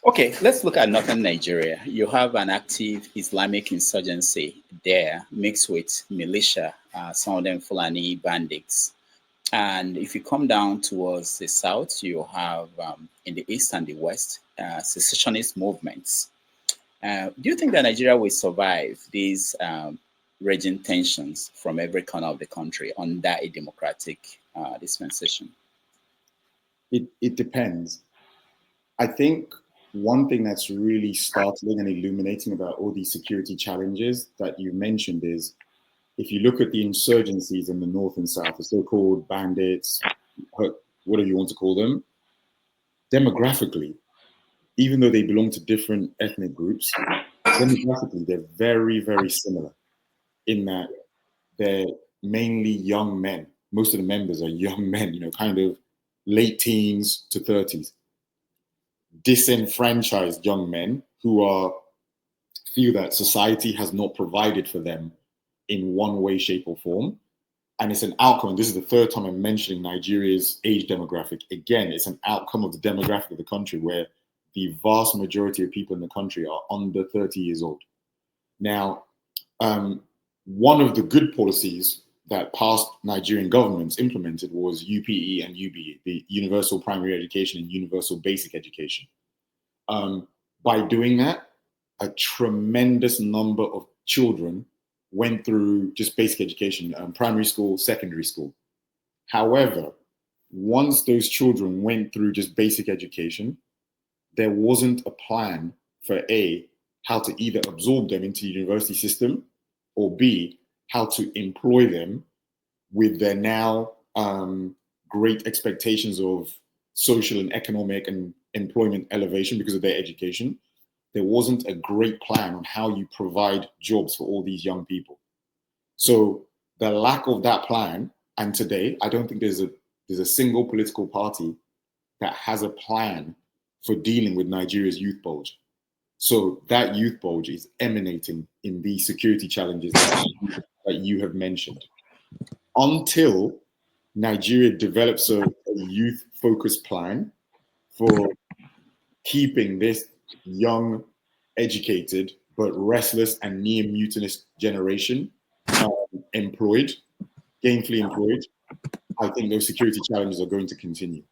Okay, let's look at northern Nigeria. You have an active Islamic insurgency there, mixed with militia, some of them Fulani bandits. And if you come down towards the south, you have in the east and the west secessionist movements. Do you think that Nigeria will survive these raging tensions from every corner of the country under a democratic dispensation? It depends. I think one thing that's really startling and illuminating about all these security challenges that you mentioned is if you look at the insurgencies in the north and south, the so-called bandits, whatever you want to call them, demographically, even though they belong to different ethnic groups, demographically, they're very, very similar in that they're mainly young men. Most of the members are young men, kind of late teens to 30s. Disenfranchised young men who feel that society has not provided for them in one way, shape, or form. And it's an outcome. And this is the third time I'm mentioning Nigeria's age demographic. Again, it's an outcome of the demographic of the country where the vast majority of people in the country are under 30 years old. Now, one of the good policies that past Nigerian governments implemented was UPE and UBE, the Universal Primary Education and Universal Basic Education. By doing that, a tremendous number of children went through just basic education, primary school, secondary school. However, once those children went through just basic education, there wasn't a plan for A, how to either absorb them into the university system, or B, how to employ them with their now great expectations of social and economic and employment elevation because of their education. There wasn't a great plan on how you provide jobs for all these young people. So the lack of that plan, and today, I don't think there's a single political party that has a plan for dealing with Nigeria's youth bulge. So that youth bulge is emanating in these security challenges that you have mentioned. Until Nigeria develops a youth-focused plan for keeping this young, educated, but restless and near-mutinous generation employed, gainfully employed, I think those security challenges are going to continue.